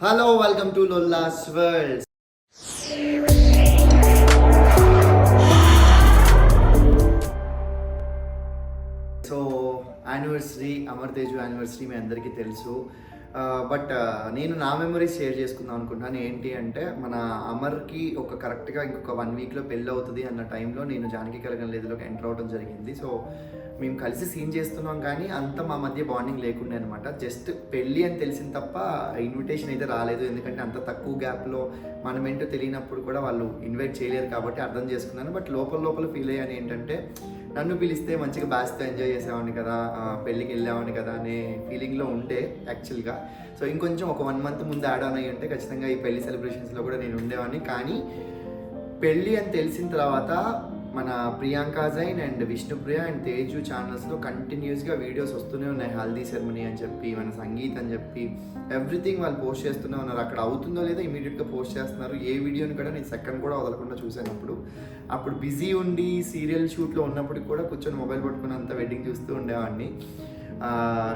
Hello welcome to Lollas world. So anniversary, Amar Teju anniversary మీ అందరికీ తెలుసు. బట్ నేను నా మెమరీస్ షేర్ చేసుకుందాం అనుకుంటున్నాను. ఏంటి అంటే, మన అమర్కి కరెక్ట్గా ఇంకొక 1 వీక్లో పెళ్ళి అవుతుంది అన్న టైంలో నేను జానకి కలగలేదులోకి ఎంటర్ అవ్వడం జరిగింది. సో మేము కలిసి సీన్ చేస్తున్నాం, కానీ అంత మా మధ్య బాండింగ్ లేకుండే అనమాట. జస్ట్ పెళ్ళి అని తెలిసింది తప్ప ఇన్విటేషన్ అయితే రాలేదు. ఎందుకంటే అంత తక్కువ గ్యాప్లో మనం ఏంటో తెలియనప్పుడు కూడా వాళ్ళు ఇన్వైట్ చేయలేరు కాబట్టి అర్థం చేసుకున్నాను. బట్ లోపల ఫీల్ అయ్యాను ఏంటంటే, నన్ను పిలిస్తే మంచిగా బ్యాచ్తో ఎంజాయ్ చేసేవాడిని కదా, పెళ్ళికి వెళ్ళేవాడిని కదా అనే ఫీలింగ్లో ఉండే యాక్చువల్గా. సో ఇంకొంచెం ఒక 1 మంత్ ముందు యాడ్ ఆన్ అయ్యి ఉంటే ఖచ్చితంగా ఈ పెళ్లి సెలబ్రేషన్స్లో కూడా నేను ఉండేవాడిని. కానీ పెళ్ళి అని తెలిసిన తర్వాత మన ప్రియాంక జైన్ అండ్ విష్ణుప్రియ అండ్ తేజు ఛానల్స్లో కంటిన్యూస్గా వీడియోస్ వస్తూనే ఉన్నాయి. హల్దీ సెరమనీ అని చెప్పి, మన సంగీత్ అని చెప్పి ఎవ్రీథింగ్ వాళ్ళు పోస్ట్ చేస్తూనే ఉన్నారు. అక్కడ అవుతుందో లేదో ఇమీడియట్గా పోస్ట్ చేస్తున్నారు. ఏ వీడియోని కూడా నేను సెకండ్ కూడా వదలకుండా చూసాను. అప్పుడు బిజీ ఉండి సీరియల్ షూట్లో ఉన్నప్పటికి కూడా కూర్చొని మొబైల్ పట్టుకుని అంత వెడ్డింగ్ చూస్తూ ఉండేవాడిని.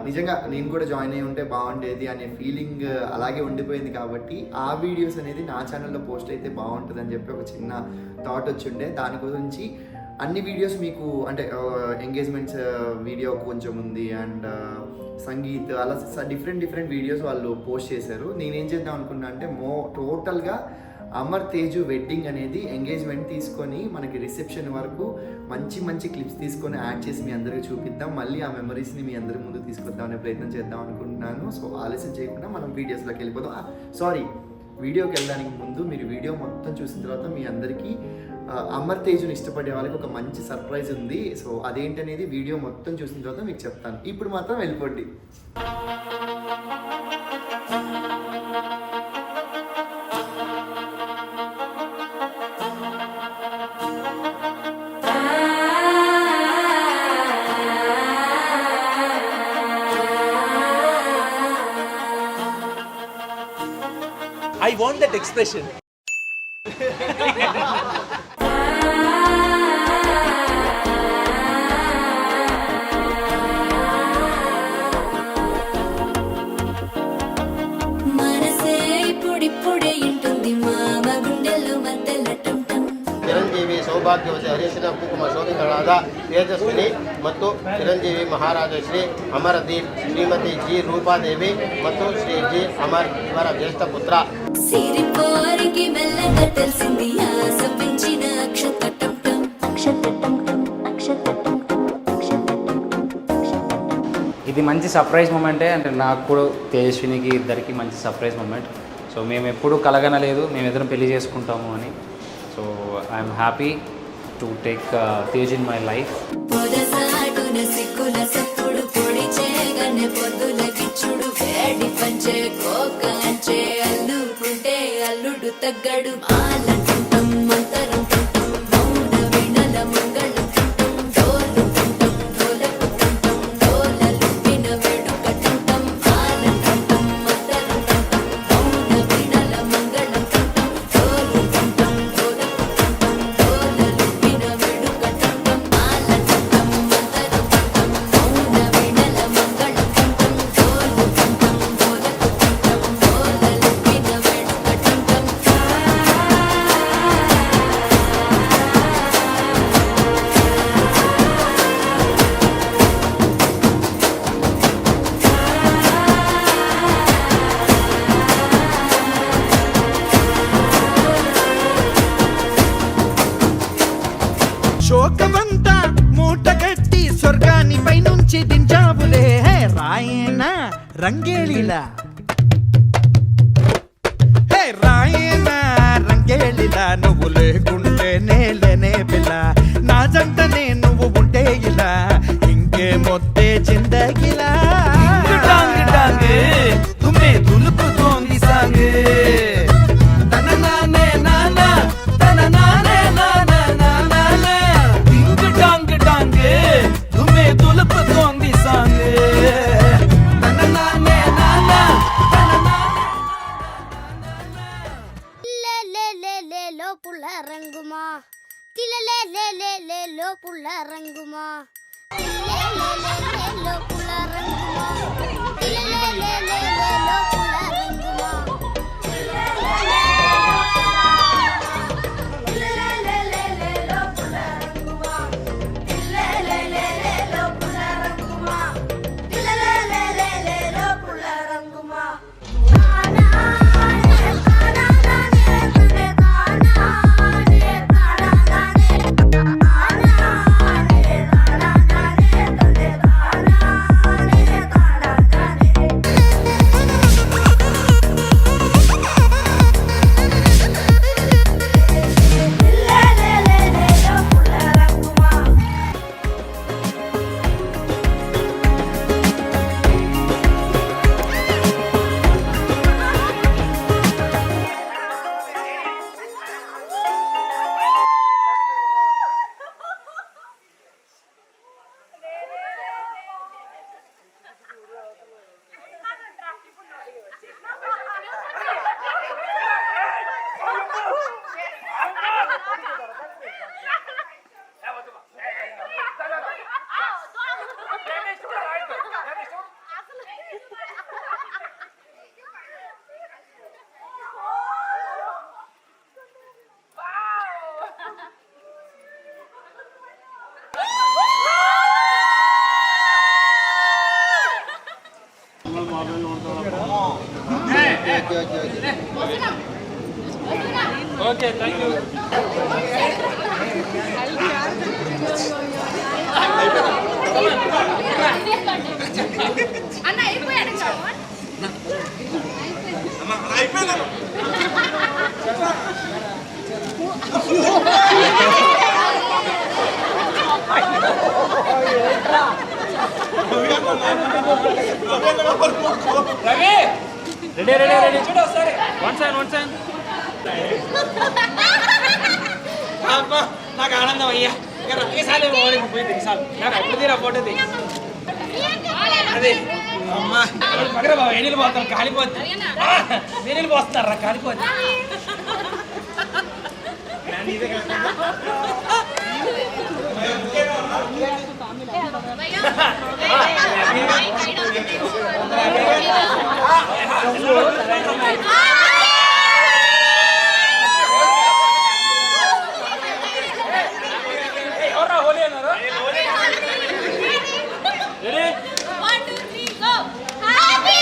నిజంగా నేను కూడా జాయిన్ అయ్యి ఉంటే బాగుండేది అనే ఫీలింగ్ అలాగే ఉండిపోయింది. కాబట్టి ఆ వీడియోస్ అనేది నా ఛానల్లో పోస్ట్ అయితే బాగుంటుంది అని చెప్పి ఒక చిన్న థాట్ వచ్చిండే. దాని గురించి అన్ని వీడియోస్ మీకు అంటే ఎంగేజ్మెంట్స్ వీడియో కొంచెం ఉంది, అండ్ సంగీత్, అలా డిఫరెంట్ వీడియోస్ వాళ్ళు పోస్ట్ చేశారు. నేనేం చేద్దాం అనుకున్నా అంటే, టోటల్గా అమర్ తేజు వెడ్డింగ్ అనేది ఎంగేజ్మెంట్ తీసుకొని మనకి రిసెప్షన్ వరకు మంచి క్లిప్స్ తీసుకొని యాడ్ చేసి మీ అందరికీ చూపిద్దాం. మళ్ళీ ఆ మెమరీస్ని మీ అందరి ముందు తీసుకొద్దాం అనే ప్రయత్నం చేద్దాం అనుకుంటున్నాను. సో ఆలస్యం చేయకుండా మనం వీడియోస్లోకి వెళ్ళిపోదాం. వీడియోకి వెళ్ళడానికి ముందు మీరు వీడియో మొత్తం చూసిన తర్వాత మీ అందరికీ అమర్ తేజుని ఇష్టపడే వాళ్ళకి ఒక మంచి సర్ప్రైజ్ ఉంది. సో అదేంటనేది వీడియో మొత్తం చూసిన తర్వాత మీకు చెప్తాను. ఇప్పుడు మాత్రం వెళ్ళిపోండి. I want that expression. Chiranjeevi సౌభాగ్యవతి హరిశ్రీ కుకుమ శోభితಳಾದ తేజస్విని ಮತ್ತು చిరంజీవి మహారాజ శ్రీ అమరదీప్ శ్రీమతి జి రూపాదేవి ಮತ್ತು ಶ್ರೀ ಜಿ ಅಮರ್ ಇವರ ಜ್ಯೇಷ್ಠ ಪುತ್ರ. ఇది మంచి సర్ప్రైజ్ మూమెంటే. అంటే నాకు కూడా తేజస్వినికి ఇద్దరికి మంచి సర్ప్రైజ్ మూమెంట్. సో మేము ఎప్పుడూ కలగనలేదు మేము ఇద్దరం పెళ్లి చేసుకుంటాము అని. So I'm happy to take Tej in my life. అల్లుడు తగ్గడు ఆలంటం మంతరం మౌన వినల మంగళం శోకమంతా మూటగట్టి స్వర్గాన్ని పైనుంచి దించావులే రాయన రంగేళిలా. రాయన రంగేళిలా నువ్వు లేకుంటే నేలనే పిల్ల, నా జంటనే నువ్వు ఉంటే ఇలా ఇంకే మొత్తే చిందగిలా. తుమ్మే దులుపుతోంది సాంగ్ తన నానే నానా తన నానే నానా నానా డింగ్ డాంగ్ డాంగ్ తుమ్మే దులుపుతోంది సాంగ్ తన నానే నానా తన నానే లోపుల రంగుమా తిలలే లోపుల రంగుమా లోపుల రంగుమా తిలలే లోపుల రంగుమా ఓకే థ్యాంక్ యూ. అన్న అయిపోయాడు రవి రెడీ రెడీ రెడీ చూడు ఒకసారి వన్ సైన్ అబ్బా నాకు ఆనందం అయ్యా ఇక రకేసాలే పోయింది సార్ నాకు అప్పుడు తీరా ఫోటో దిగి అదే అమ్మా పగర బాబు ఎన్నీళ్ళు పోతాం కాలిపోద్ది వేరేళ్ళు పోస్తున్నారా కాలిపోద్ది ఎవరా హోలీ అన్నారు రెడీ 1 2 3 గో హ్యాపీ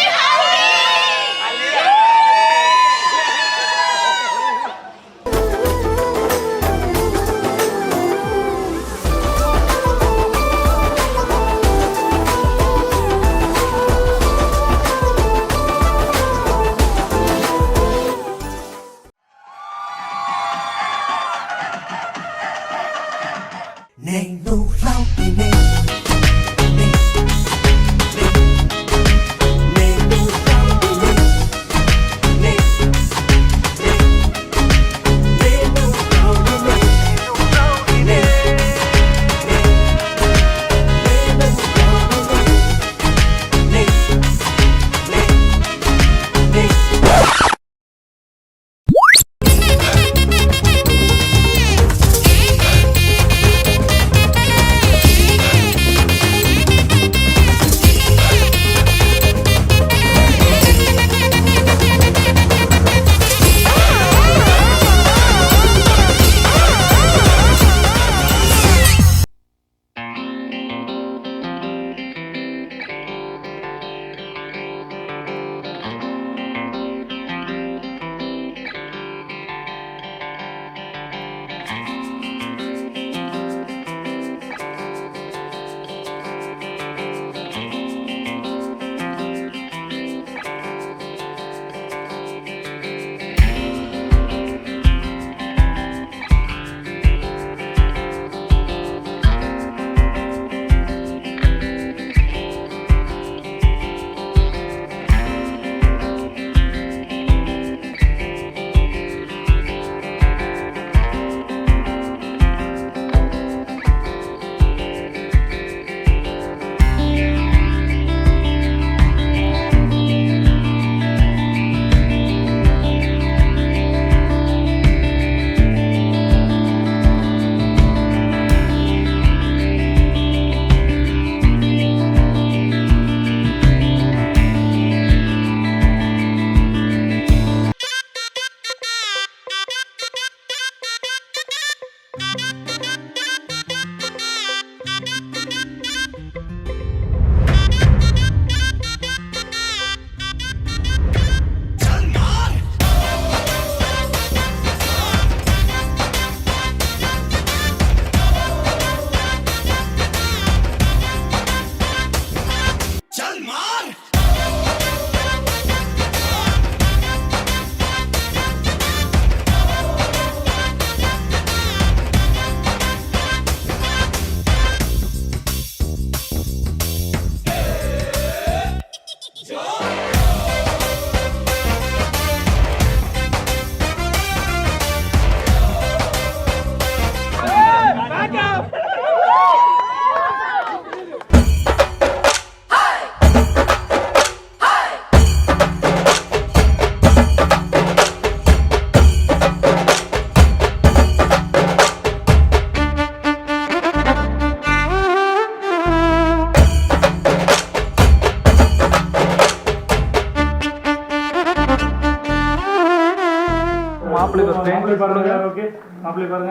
आप ले सकते हैं ओके आप ले कर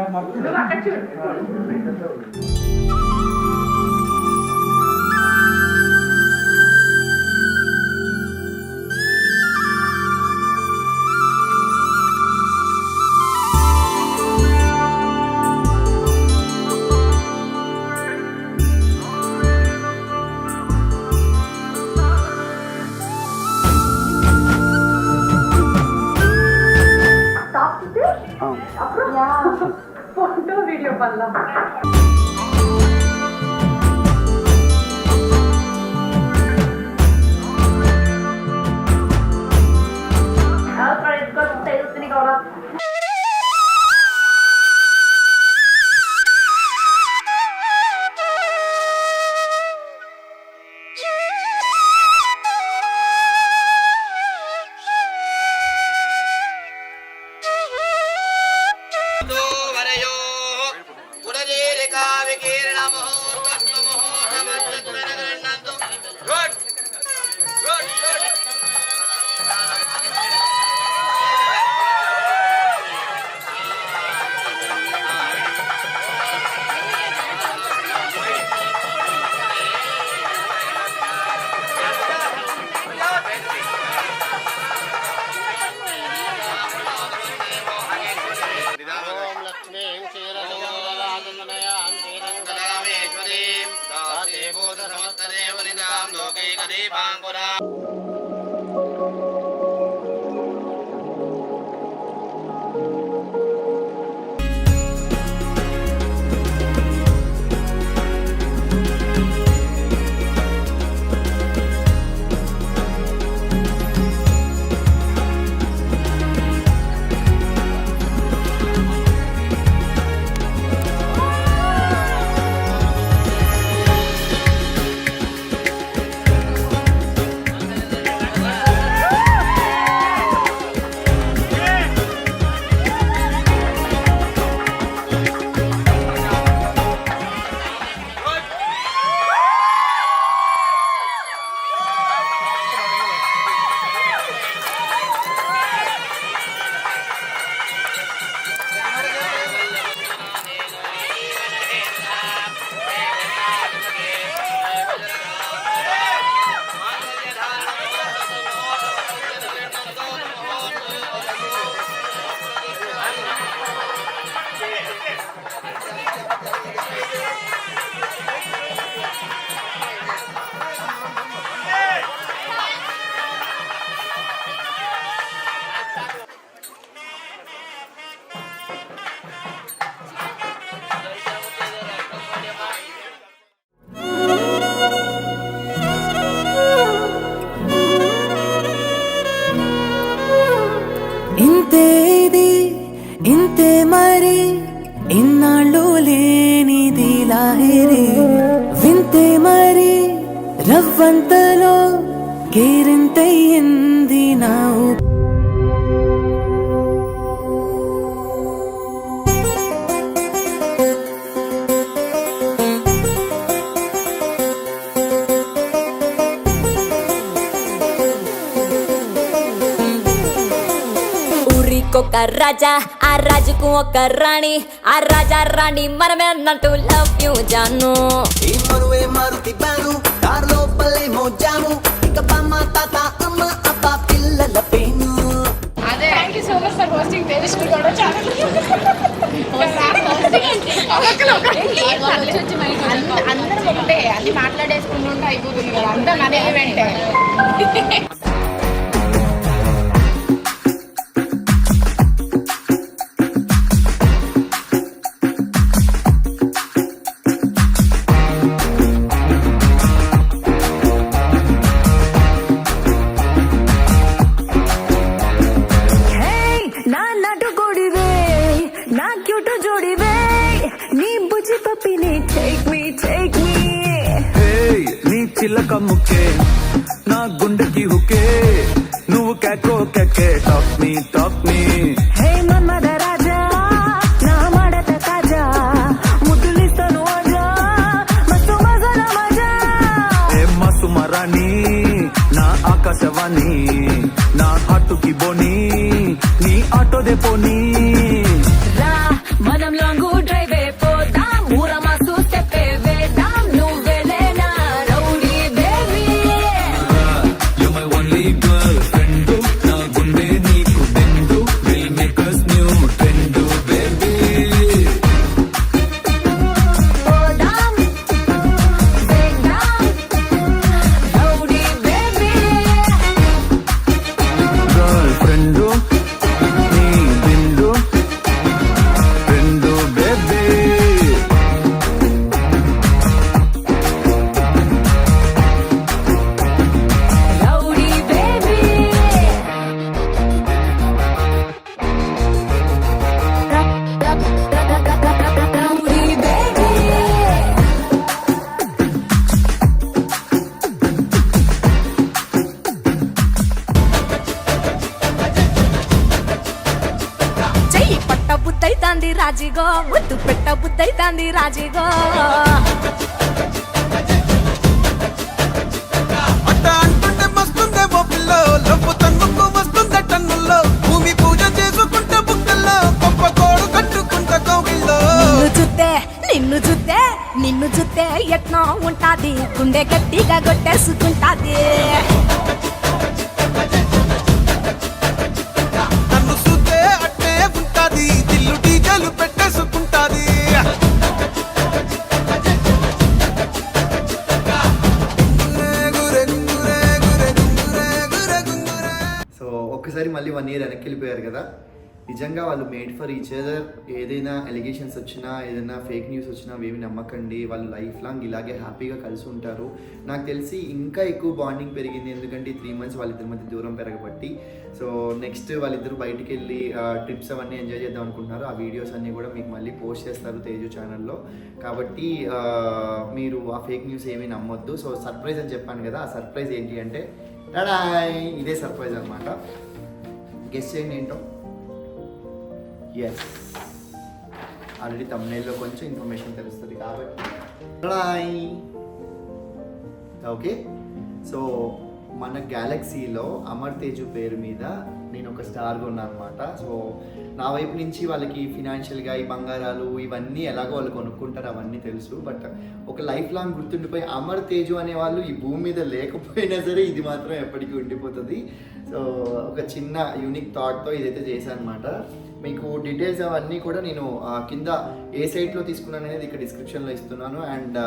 फोटो वीडियो पल्ला ఇంతే ఇది ఇంతే మరి ఇన్నాళ్ళు లేనిది లాహిరి వింతే మరి రవ్వంతలో కేరింతయింది నా ఒక రాజా ఆ రాజుకు ఒక రాణి ఆ రాజా రాణి మనమే అన్నట్టు లవ్ యూ జాను ఈ మరువే మారుతి బాను కార్ లోపలే మోజాము ఇక బామ్మ తాత అమ్మ అప్ప పిల్లల పేను అదే thank you so much for hosting Tejaswi Gowda channel అందరం ఒకటే అన్ని మాట్లాడేసుకుంటుంటే అయిపోతుంది కదా అందరం అదే వెంటే చిలక ముక్కే నా గుండెకి హుకే నువ్వు కేకో కేకే టాక్ మీ హే మన్మద రాజా నా మడత కాజా ముద్దులిస్తాను ఆజా మస్తు మజాల మజా ఏ మసు మరాని నా ఆకాశవాణి నా హాటుకి బోని నీ ఆటో దే పోనీ రా మనం లాంగ్ డ్రైవ్ పోదాం ఊరమాసు స్టెప్పే వేద్దాం నువ్వెలేనా rowdy baby You're my only girlfriend. నా గుండె నీకు బెండు. We'll make us new trend, baby. పోదాం వేద్దాం రౌడీ బేబీ Girlfriend, నీ బిందు. Friend, baby. Rowdy baby rowdy baby చెయ్యి పట్ట బుద్ధైతాంది రాజీగో ముద్దు పెట్ట బుద్ధైతాంది రాజీగో అట్ట అంటుంటే మస్తుందేమో పిల్లో లవ్వు తన్నుకు వస్తుందే టన్నుల్లో భూమి పూజ చేసుకుంటే బుక్కల్లో గొప్ప కోడు కట్టుకుంట కోవిల్లో నిన్ను చూస్తే ఎట్నో ఉంటాది గుండె గట్టిగా కొట్టేసుకుంటాది నన్ను చూస్తే అట్టే ఉంటాది దిల్లు డీజలు పెట్టేసుకుంటాది సో ఒక్కసారి మళ్ళీ 1 year వెనక్కి వెళ్ళిపోయారు కదా. నిజంగా వాళ్ళు మేడ్ ఫర్ ఈచ్ అదర్. ఏదైనా ఎలిగేషన్స్ వచ్చినా ఏదైనా ఫేక్ న్యూస్ వచ్చినా అవేమి నమ్మకండి. వాళ్ళు లైఫ్ లాంగ్ ఇలాగే హ్యాపీగా కలిసి ఉంటారు. నాకు తెలిసి ఇంకా ఎక్కువ బాండింగ్ పెరిగింది, ఎందుకంటే 3 months వాళ్ళిద్దరి మధ్య దూరం పెరగబట్టి. సో నెక్స్ట్ వాళ్ళిద్దరు బయటికి వెళ్ళి ట్రిప్స్ అవన్నీ ఎంజాయ్ చేద్దాం అనుకుంటున్నారు. ఆ వీడియోస్ అన్నీ కూడా మీకు మళ్ళీ పోస్ట్ చేస్తారు తేజు ఛానల్లో. కాబట్టి మీరు ఆ ఫేక్ న్యూస్ ఏమీ నమ్మొద్దు. సో సర్ప్రైజ్ అని చెప్పాను కదా, ఆ సర్ప్రైజ్ ఏంటి అంటే ఇదే సర్ప్రైజ్ అనమాట. గెస్ చేయండి ఏంటో. ఎస్, ఆల్రెడీ తమిళలో కొంచెం ఇన్ఫర్మేషన్ తెలుస్తుంది కాబట్టి. ఓకే, సో మన గ్యాలక్సీలో అమర్ తేజు పేరు మీద నేను ఒక స్టార్ కొన్నాను అనమాట. సో నా వైపు నుంచి వాళ్ళకి ఫినాన్షియల్గా ఈ బంగారాలు ఇవన్నీ ఎలాగో వాళ్ళు కొనుక్కుంటారు, అవన్నీ తెలుసు. బట్ ఒక లైఫ్ లాంగ్ గుర్తుండిపోయి అమర్ తేజు అనే వాళ్ళు ఈ భూమి మీద లేకపోయినా సరే ఇది మాత్రం ఎప్పటికీ ఉండిపోతుంది. సో ఒక చిన్న యూనిక్ థాట్తో ఇదైతే చేశాను అనమాట. మీకు డీటెయిల్స్ అవన్నీ కూడా నేను కింద ఏ సైట్లో తీసుకున్నాను అనేది ఇక్కడ డిస్క్రిప్షన్లో ఇస్తున్నాను. అండ్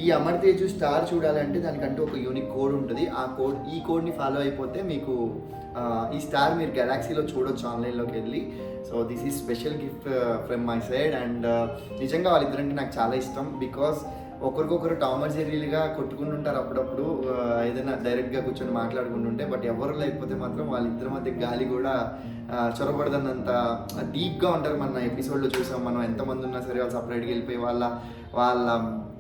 ఈ అమర్ తేజు స్టార్ చూడాలంటే దానికంటూ ఒక యూనిక్ కోడ్ ఉంటుంది. ఈ కోడ్ని ఫాలో అయిపోతే మీకు ఈ స్టార్ మీరు గెలాక్సీలో చూడొచ్చు ఆన్లైన్లోకి వెళ్ళి. So this is special gift from my side. And నిజంగా వాళ్ళిద్దరంటే నాకు చాలా ఇష్టం. బికాస్ ఒకరికొకరు టామర్ జెర్రీలుగా కొట్టుకుంటుంటారు అప్పుడప్పుడు, ఏదైనా డైరెక్ట్గా కూర్చొని మాట్లాడుకుంటుంటే. బట్ ఎవరు లేకపోతే మాత్రం వాళ్ళిద్దరి మధ్య గాలి కూడా చొరబడదన్నంత డీప్గా ఉంటారు. మన ఎపిసోడ్లో చూసాం మనం, ఎంతమంది ఉన్నా సరే వాళ్ళు సపరేట్గా వెళ్ళిపోయి వాళ్ళ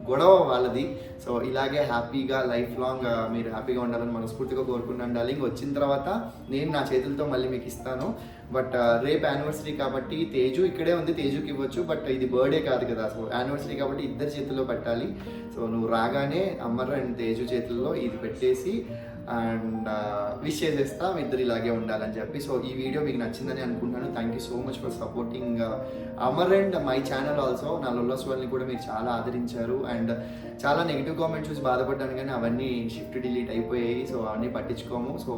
గొడవ వాళ్ళది. సో ఇలాగే హ్యాపీగా లైఫ్ లాంగ్ మీరు హ్యాపీగా ఉండాలని మనస్ఫూర్తిగా కోరుకుంటూ ఉండాలి. ఇంక వచ్చిన తర్వాత నేను నా చేతులతో మళ్ళీ మీకు ఇస్తాను. బట్ రేపు యానివర్సరీ కాబట్టి తేజు ఇక్కడే ఉంది, తేజుకి ఇవ్వచ్చు. బట్ ఇది బర్త్డే కాదు కదా, సో యానివర్సరీ కాబట్టి ఇద్దరి చేతుల్లో పెట్టాలి. సో నువ్వు రాగానే అమర్ అండ్ తేజు చేతుల్లో ఇది పెట్టేసి అండ్ విష్ చేసేస్తా, మీ ఇద్దరు ఇలాగే ఉండాలని చెప్పి. సో ఈ వీడియో మీకు నచ్చిందని అనుకుంటున్నాను. Thank you so much for supporting Amar and my channel also. నా లొల్లాస్ వాళ్ళని కూడా మీరు చాలా ఆదరించారు. అండ్ చాలా నెగిటివ్ కామెంట్స్ చూసి బాధపడ్డాను, కానీ అవన్నీ షిఫ్ట్ డిలీట్ అయిపోయాయి. సో అవన్నీ పట్టించుకోము. సో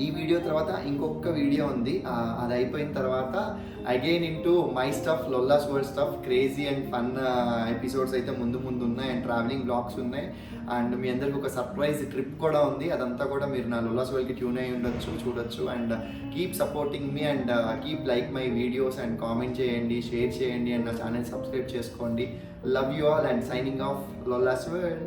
ఈ వీడియో తర్వాత ఇంకొక వీడియో ఉంది, అది అయిపోయిన తర్వాత again into my stuff, Lollas world stuff, crazy and fun episodes అయితే ముందు ఉన్నాయి. అండ్ ట్రావెలింగ్ బ్లాగ్స్ ఉన్నాయి. అండ్ మీ అందరికి ఒక సర్ప్రైజ్ ట్రిప్ కూడా ఉంది. అదంతా కూడా మీరు నా లొల్లాస్ వరల్డ్కి ట్యూన్ అయ్యి ఉండొచ్చు, చూడొచ్చు. అండ్ కీప్ సపోర్టింగ్ మీ and keep like my videos and comment చేయండి, షేర్ చేయండి అండ్ నా ఛానల్ సబ్స్క్రైబ్ చేసుకోండి. Love you all and signing off Lollas world.